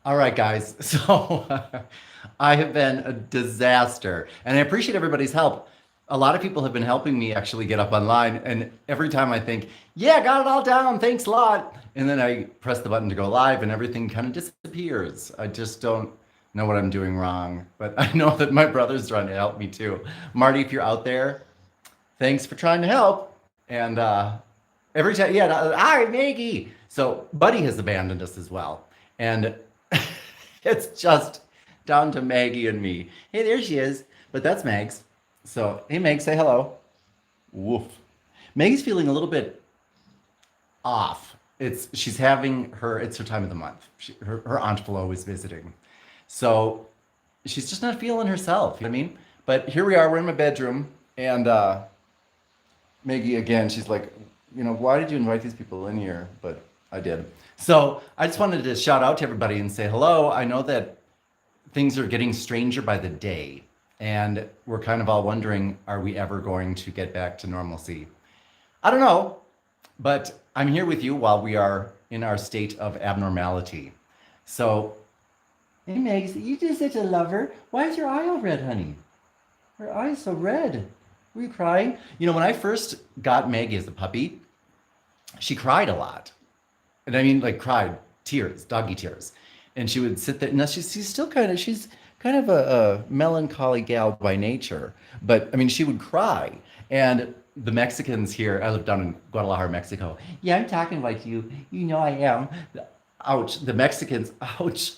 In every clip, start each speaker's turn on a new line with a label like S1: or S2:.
S1: All right, guys. So I have been a disaster, and I appreciate everybody's help. A lot of people have been helping me actually get up online, and every time I think, yeah, got it all down, thanks a lot. And then I press the button to go live, and everything kind of disappears. I just don't know what I'm doing wrong, but I know that my brother's trying to help me too. Marty, if you're out there, thanks for trying to help. And every time, yeah, hi, Maggie. So Buddy has abandoned us as well. And it's just down to Maggie and me. Hey, there she is. But that's Megs. So, hey, Meg, say hello. Woof. Meg's feeling a little bit off. She's having it's her time of the month. Her aunt Flo is visiting. So she's just not feeling herself. You know what I mean? But here we are, we're in my bedroom, and Maggie again, she's like, why did you invite these people in here? But I did. So I just wanted to shout out to everybody and say hello. I know that things are getting stranger by the day, and we're kind of all wondering, are we ever going to get back to normalcy? I don't know, but I'm here with you while we are in our state of abnormality. So, hey Megs, you just such a lover. Why is your eye all red, honey? Her eye's so red. Were you crying? When I first got Maggie as a puppy, she cried a lot. And I mean, like cried, tears, doggy tears. And she would sit there. Now she's kind of a melancholy gal by nature. But I mean, she would cry. And the Mexicans here, I live down in Guadalajara, Mexico. Yeah, I'm talking about you. You know I am. Ouch. The Mexicans, ouch,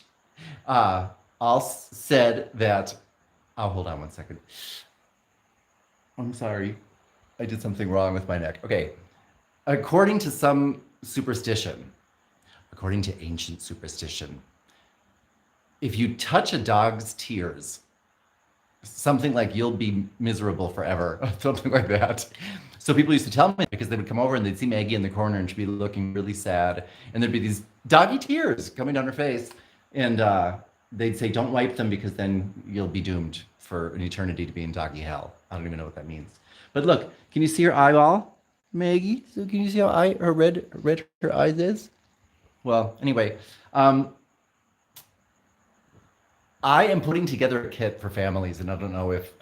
S1: all said that, oh, hold on one second. I'm sorry. I did something wrong with my neck. Okay. According to some superstition, according to ancient superstition, if you touch a dog's tears, something like you'll be miserable forever, something like that. So people used to tell me because they would come over and they'd see Maggie in the corner and she'd be looking really sad. And there'd be these doggy tears coming down her face. And they'd say, don't wipe them because then you'll be doomed for an eternity to be in doggy hell. I don't even know what that means. But look, can you see her eyeball, Maggie? So can you see how red her eyes is? Well, anyway, I am putting together a kit for families, and I don't know if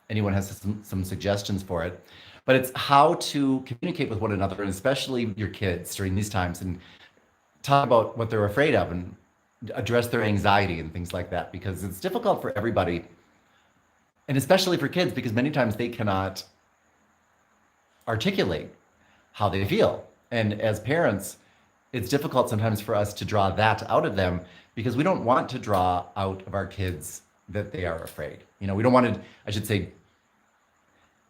S1: anyone has some suggestions for it, but it's how to communicate with one another, and especially your kids during these times, and talk about what they're afraid of and address their anxiety and things like that, because it's difficult for everybody, and especially for kids, because many times they cannot articulate how they feel. And as parents, it's difficult sometimes for us to draw that out of them because we don't want to draw out of our kids that they are afraid. We don't want to, I should say,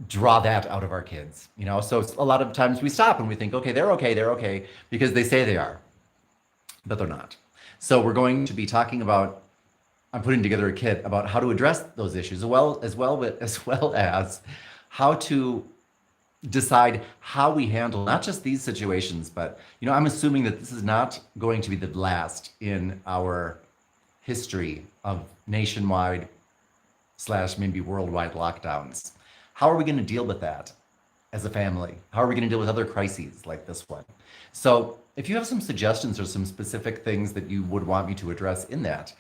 S1: draw that out of our kids. So a lot of times we stop and we think, okay, they're okay, because they say they are, but they're not. So we're going to be talking about, I'm putting together a kit about how to address those issues as well as how to decide how we handle not just these situations, but I'm assuming that this is not going to be the last in our history of nationwide / maybe worldwide lockdowns. How are we going to deal with that as a family? How are we going to deal with other crises like this one? So if you have some suggestions or some specific things that you would want me to address in that,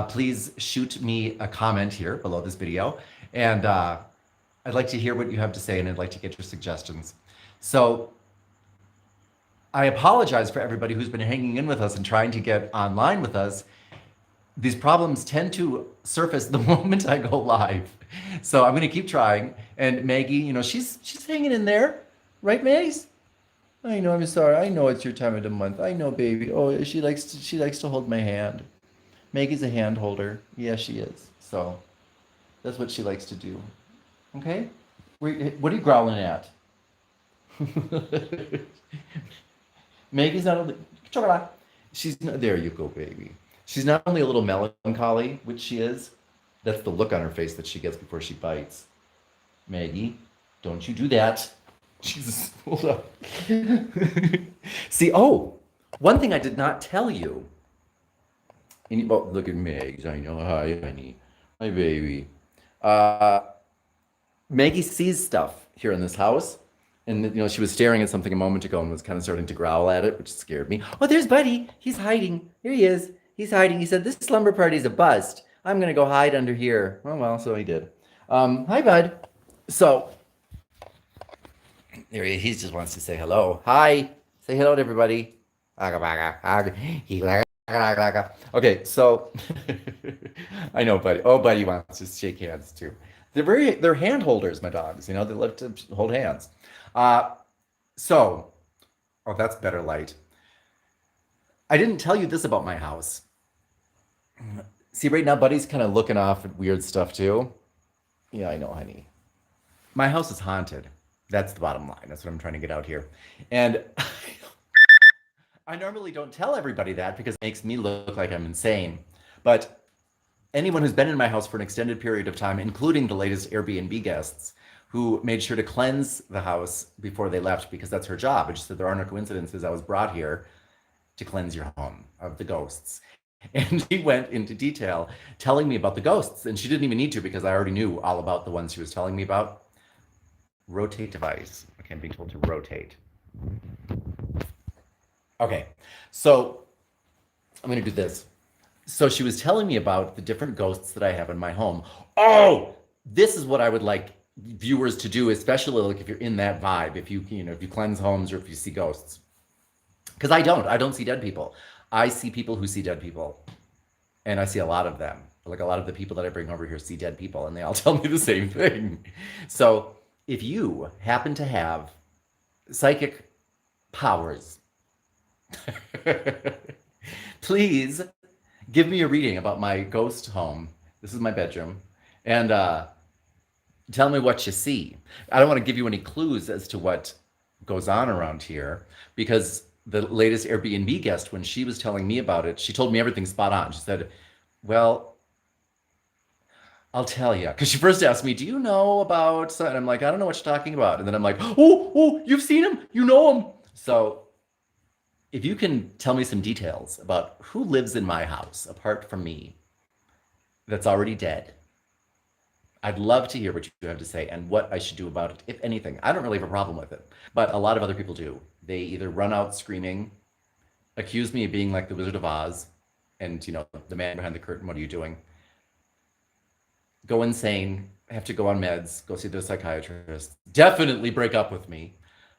S1: please shoot me a comment here below this video, and I'd like to hear what you have to say, and I'd like to get your suggestions. So I apologize for everybody who's been hanging in with us and trying to get online with us. These problems tend to surface the moment I go live. So I'm going to keep trying. And Maggie, she's hanging in there. Right, Maze? I know, I'm sorry. I know it's your time of the month. I know, baby. Oh, she likes to hold my hand. Maggie's a hand holder. Yeah, she is. So that's what she likes to do. Okay? What are you growling at? Maggie's not only... There you go, baby. She's not only a little melancholy, which she is, that's the look on her face that she gets before she bites. Maggie, don't you do that. Jesus, hold up. See, one thing I did not tell you. Look at Maggie. I know. Hi, honey. Hi, baby. Maggie sees stuff here in this house. And, she was staring at something a moment ago and was kind of starting to growl at it, which scared me. Oh, there's Buddy. He's hiding. Here he is. He's hiding. He said, this slumber party's a bust. I'm going to go hide under here. Oh, well, so he did. Hi, bud. So, there he just wants to say hello. Hi. Say hello to everybody. Okay, so I know, buddy. Oh, buddy wants to shake hands too. They're hand holders, my dogs. You know, they love to hold hands. Uh, so, oh, that's better light. I didn't tell you this about my house. See, right now, Buddy's kind of looking off at weird stuff too. Yeah, I know, honey. My house is haunted. That's the bottom line. That's what I'm trying to get out here. And I normally don't tell everybody that because it makes me look like I'm insane. But anyone who's been in my house for an extended period of time, including the latest Airbnb guests, who made sure to cleanse the house before they left because that's her job. And she said, there are no coincidences. I was brought here to cleanse your home of the ghosts. And she went into detail telling me about the ghosts. And she didn't even need to because I already knew all about the ones she was telling me about. Rotate device. Okay, I'm being told to rotate. Okay, so I'm going to do this. So she was telling me about the different ghosts that I have in my home. Oh, this is what I would like viewers to do, especially like if you're in that vibe, if if you cleanse homes or if you see ghosts. Because I don't see dead people. I see people who see dead people, and I see a lot of them. Like a lot of the people that I bring over here see dead people, and they all tell me the same thing. So if you happen to have psychic powers, please give me a reading about my ghost home. This is my bedroom, and tell me what you see. I don't want to give you any clues as to what goes on around here because the latest Airbnb guest, when she was telling me about it, she told me everything spot on. She said, well, I'll tell you. Because she first asked me, do you know about... And I'm like, I don't know what you're talking about. And then I'm like, oh, you've seen him? You know him? So if you can tell me some details about who lives in my house, apart from me, that's already dead, I'd love to hear what you have to say and what I should do about it, if anything. I don't really have a problem with it, but a lot of other people do. They either run out screaming, accuse me of being like the Wizard of Oz, and the man behind the curtain, what are you doing? Go insane, have to go on meds, go see the psychiatrist, definitely break up with me,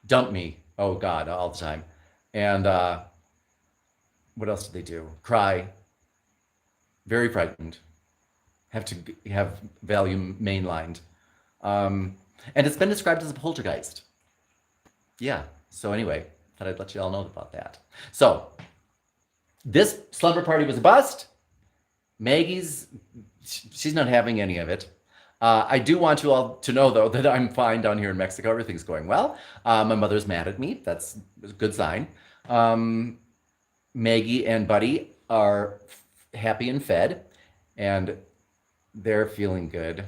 S1: dump me, oh God, all the time. And what else do they do? Cry, very frightened, have to have value mainlined. And it's been described as a poltergeist. Yeah. So anyway, thought I'd let you all know about that. So this slumber party was a bust. Maggie's, she's not having any of it. I do want you all to know, though, that I'm fine down here in Mexico. Everything's going well. My mother's mad at me. That's a good sign. Maggie and Buddy are happy and fed, and they're feeling good.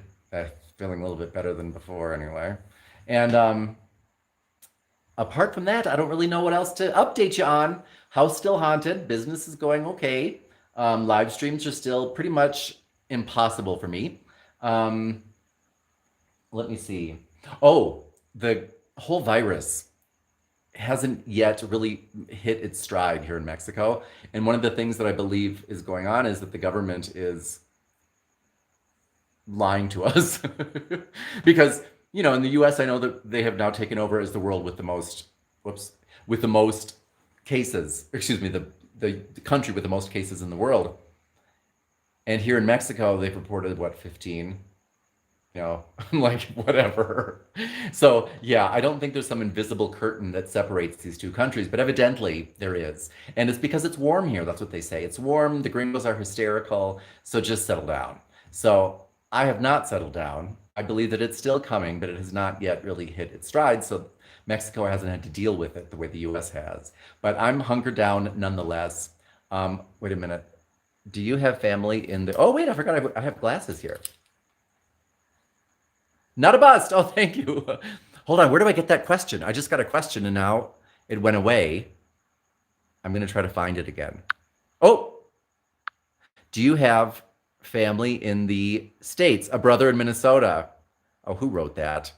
S1: Feeling a little bit better than before, anyway. And apart from that, I don't really know what else to update you on. House still haunted. Business is going okay. Live streams are still pretty much impossible for me. Let me see. Oh, the whole virus hasn't yet really hit its stride here in Mexico. And one of the things that I believe is going on is that the government is lying to us. Because, in the US, I know that they have now taken over as the world with the most, with the most cases, excuse me, the country with the most cases in the world. And here in Mexico, they've reported, 15? I'm like, whatever. So, yeah, I don't think there's some invisible curtain that separates these two countries, but evidently there is. And it's because it's warm here. That's what they say. It's warm. The gringos are hysterical. So just settle down. So I have not settled down. I believe that it's still coming, but it has not yet really hit its stride. So Mexico hasn't had to deal with it the way the US has. But I'm hunkered down nonetheless. Wait a minute. Do you have family in the... Oh, wait, I forgot I have glasses here. Not a bust. Oh, thank you. Hold on. Where do I get that question? I just got a question and now it went away. I'm going to try to find it again. Oh, do you have family in the States? A brother in Minnesota. Oh, who wrote that?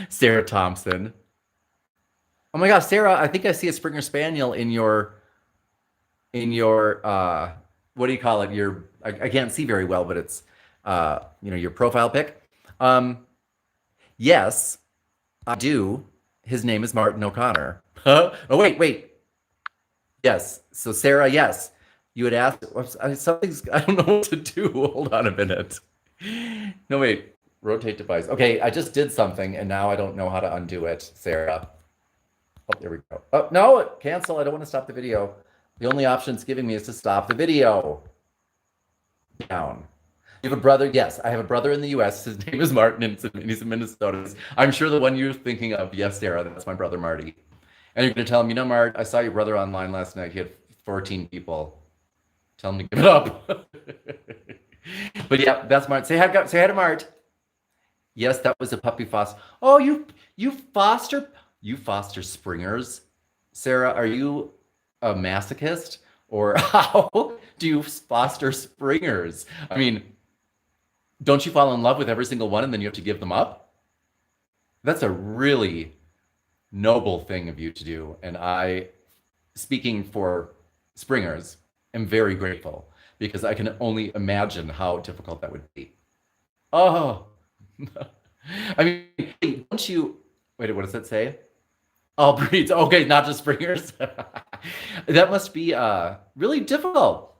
S1: Sarah Thompson. Oh my gosh, Sarah, I think I see a Springer Spaniel in your in your what do you call it? Your I can't see very well, but it's your profile pic. Um, yes, I do. His name is Martin O'Connor. Huh? Oh wait. Yes. So Sarah, yes. You had asked something's I don't know what to do. Hold on a minute. No wait. Rotate device. Okay, I just did something and now I don't know how to undo it, Sarah. Oh, there we go. Oh, no, cancel. I don't want to stop the video. The only option it's giving me is to stop the video. Down. You have a brother? Yes, I have a brother in the US. His name is Martin, and he's in Minnesota. I'm sure the one you're thinking of. Yes, Sarah, that's my brother Marty. And you're going to tell him, Mart, I saw your brother online last night. He had 14 people. Tell him to give it up. But yeah, that's Mart. Say hi to Mart. Yes, that was a puppy foster. Oh, you foster you foster springers, Sarah. Are you a masochist, or how do you foster springers? I mean, don't you fall in love with every single one and then you have to give them up? That's a really noble thing of you to do, and I, speaking for springers, am very grateful because I can only imagine how difficult that would be. Oh, I mean, don't you? Wait, what does it say? All breeds. Okay, not just springers. That must be really difficult.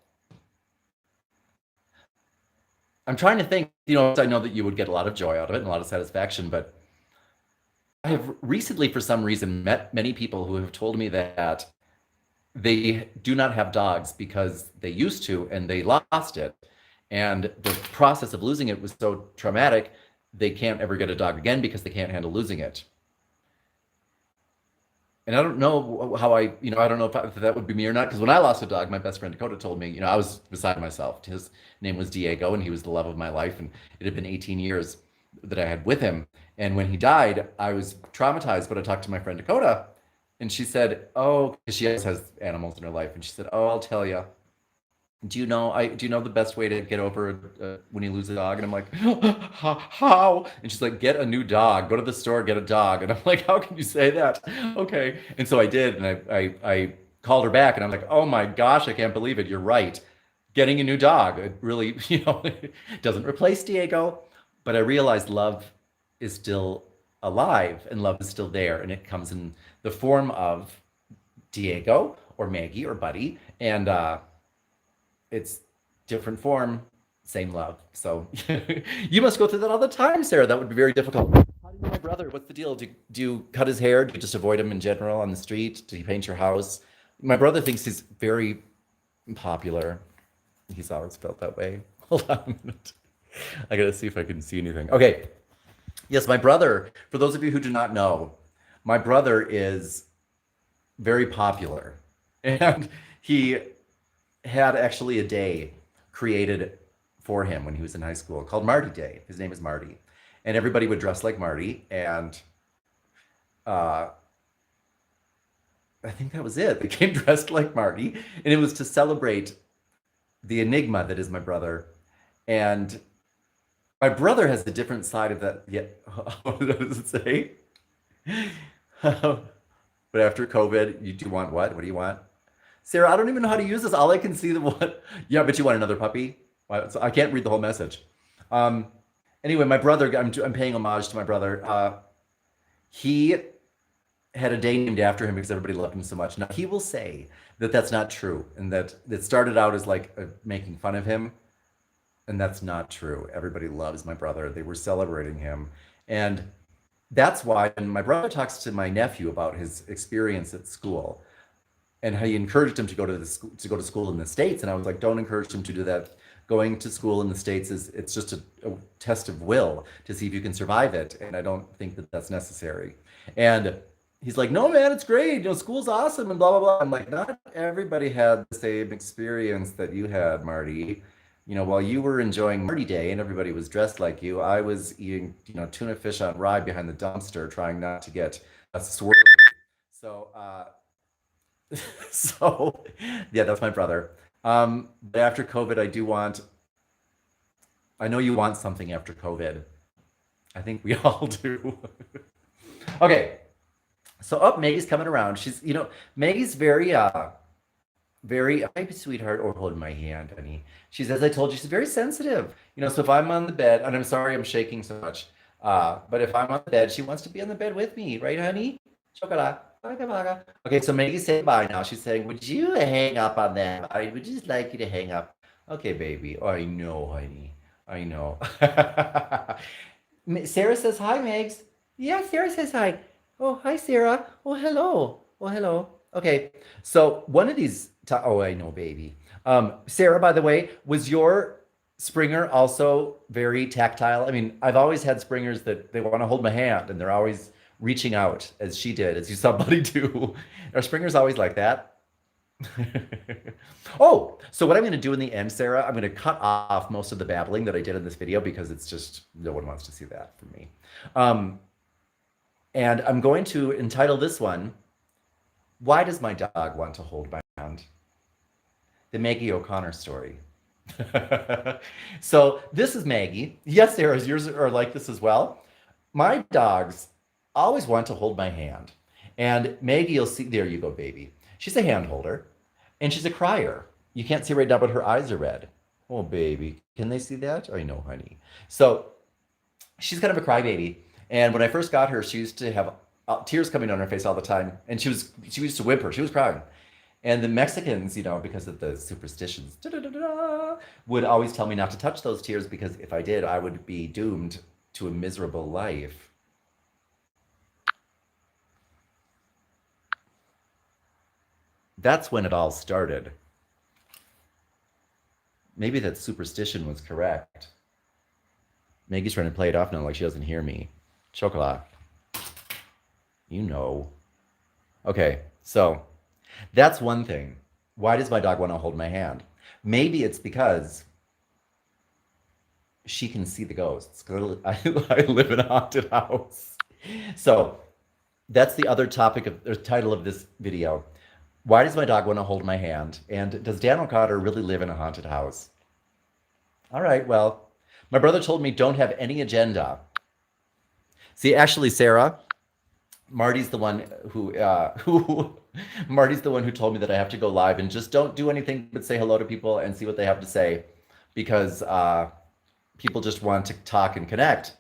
S1: I'm trying to think. I know that you would get a lot of joy out of it and a lot of satisfaction, but I have recently, for some reason, met many people who have told me that they do not have dogs because they used to and they lost it. And the process of losing it was so traumatic, they can't ever get a dog again because they can't handle losing it. And I don't know how I don't know if that would be me or not. Because when I lost a dog, my best friend Dakota told me, I was beside myself. His name was Diego, and he was the love of my life. And it had been 18 years that I had with him. And when he died, I was traumatized. But I talked to my friend Dakota, and she said, "Oh, 'cause she always has animals in her life." And she said, "Oh, I'll tell you. Do you know the best way to get over when you lose a dog?" And I'm like, how? And she's like, get a new dog. Go to the store, get a dog. And I'm like, how can you say that? Okay. And so I did, and I called her back, and I'm like, oh my gosh, I can't believe it. You're right. Getting a new dog, it really, it doesn't replace Diego, but I realized love is still alive and love is still there, and it comes in the form of Diego or Maggie or Buddy, and it's different form, same love. So you must go through that all the time, Sarah. That would be very difficult. How do you know my brother? What's the deal? Do you cut his hair? Do you just avoid him in general on the street? Do you paint your house? My brother thinks he's very popular. He's always felt that way. Hold on a minute. I gotta see if I can see anything. Okay. Yes, my brother, for those of you who do not know, my brother is very popular. And he had actually a day created for him when he was in high school called Marty Day. His name is Marty. And everybody would dress like Marty. And uh, I think that was it. They came dressed like Marty. And it was to celebrate the enigma that is my brother. And my brother has a different side of that. Yeah, what does it say? But after COVID, you do want what? What do you want? Sarah, I don't even know how to use this. All I can see the one. Yeah, but you want another puppy? So I can't read the whole message. Um, anyway, my brother, I'm paying homage to my brother. He had a day named after him because everybody loved him so much. Now, he will say that that's not true and that it started out as like making fun of him. And that's not true. Everybody loves my brother. They were celebrating him. And that's why when my brother talks to my nephew about his experience at school, and how he encouraged him to go to go to school in the States. And I was like, don't encourage him to do that. Going to school in the States it's just a test of will to see if you can survive it. And I don't think that that's necessary. And he's like, no, man, it's great. School's awesome and blah, blah, blah. I'm like, not everybody had the same experience that you had, Marty. While you were enjoying Marty Day and everybody was dressed like you, I was eating, tuna fish on rye behind the dumpster, trying not to get a swerve. So, so yeah, that's my brother. But after COVID, I know you want something after COVID. I think we all do. Okay. So Maggie's coming around. She's, Maggie's very very, hi, sweetheart, or hold my hand, honey. She's, as I told you, she's very sensitive. So if I'm on the bed, and I'm sorry I'm shaking so much, but if I'm on the bed, she wants to be on the bed with me, right, honey? Chocolate. Baga, baga. Okay, so Maggie's saying bye now. She's saying, would you hang up on them? I would just like you to hang up. Okay, baby. Oh, I know, honey. I know. Sarah says hi, Megs. Yeah, Sarah says hi. Oh, hi, Sarah. Oh, hello. Oh, hello. Okay, so one of these. Oh, I know, baby. Sarah, by the way, was your Springer also very tactile? I mean, I've always had Springers that they want to hold my hand and they're always reaching out, as she did, as you saw Buddy do. Are Springers always like that? Oh, so what I'm going to do in the end, Sarah, I'm going to cut off most of the babbling that I did in this video because it's just no one wants to see that from me. Um, and I'm going to entitle this one, Why Does My Dog Want to Hold My Hand? The Maggie O'Connor story. So this is Maggie. Yes, Sarah, yours are like this as well. My dogs always want to hold my hand. And Maggie, you'll see, there you go, baby. She's a hand holder and she's a crier. You can't see right now, but her eyes are red. Oh, baby. Can they see that? I know, honey. So she's kind of a crybaby. And when I first got her, she used to have tears coming down her face all the time. And she used to whimper. She was crying. And the Mexicans, because of the superstitions, would always tell me not to touch those tears because if I did, I would be doomed to a miserable life. That's when it all started. Maybe that superstition was correct. Maggie's trying to play it off now like she doesn't hear me. Chocolate. You know. Okay, so that's one thing. Why does my dog want to hold my hand? Maybe it's because she can see the ghosts. I live in a haunted house. So that's the other topic of the title of this video. Why does my dog want to hold my hand? And does Dan O'Connor really live in a haunted house? All right, well, my brother told me don't have any agenda. See, actually, Sarah, Marty's the one who Marty's the one who told me that I have to go live and just don't do anything but say hello to people and see what they have to say because people just want to talk and connect.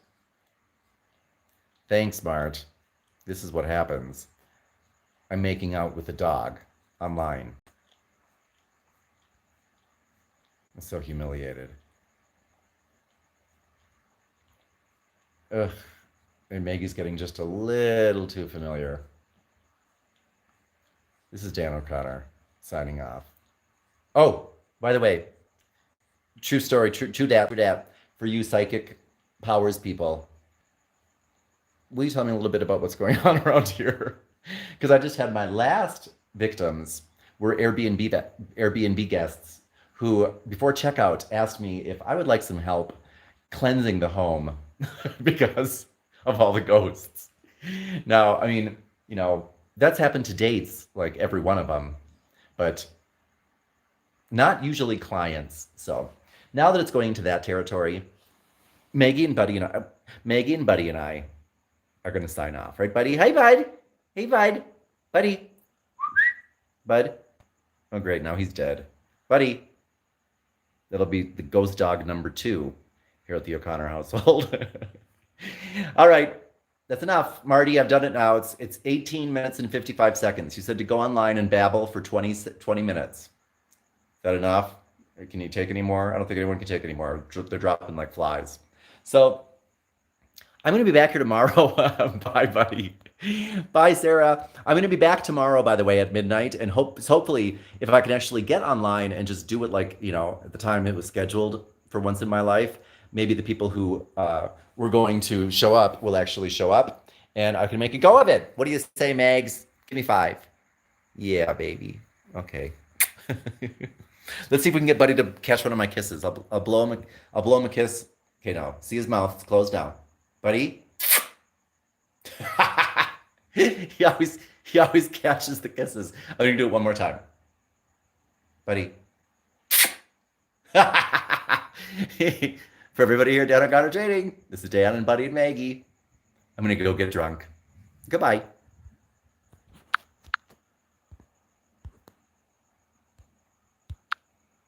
S1: Thanks, Mart. This is what happens. I'm making out with a dog online. I'm so humiliated. Ugh. And Maggie's getting just a little too familiar. This is Dan O'Connor signing off. Oh, by the way, true story, true dat. For you psychic powers people, will you tell me a little bit about what's going on around here? Because I just had my last victims were Airbnb guests who, before checkout, asked me if I would like some help cleansing the home because of all the ghosts. Now, I mean, that's happened to dates, like every one of them, but not usually clients. So now that it's going into that territory, Maggie and Buddy and I are going to sign off, right, Buddy? Hey, Bud. Hey, Bud. Buddy. Bud. Oh, great. Now he's dead. Buddy. That'll be the ghost dog number 2 here at the O'Connor household. All right. That's enough. Marty, I've done it now. It's 18 minutes and 55 seconds. You said to go online and babble for 20 minutes. Is that enough? Or can you take any more? I don't think anyone can take any more. They're dropping like flies. So I'm going to be back here tomorrow. Bye, buddy. Bye, Sarah. I'm going to be back tomorrow, by the way, at midnight. And hopefully, if I can actually get online and just do it like, at the time it was scheduled for once in my life, maybe the people who were going to show up will actually show up and I can make a go of it. What do you say, Mags? Give me 5. Yeah, baby. Okay. Let's see if we can get Buddy to catch one of my kisses. I'll blow him. I'll blow him a kiss. Okay, now see his mouth. It's closed down. Buddy. he always catches the kisses. I'm gonna do it one more time. Buddy. For everybody here, Dan and Connor Trading. This is Dan and Buddy and Maggie. I'm gonna go get drunk. Goodbye.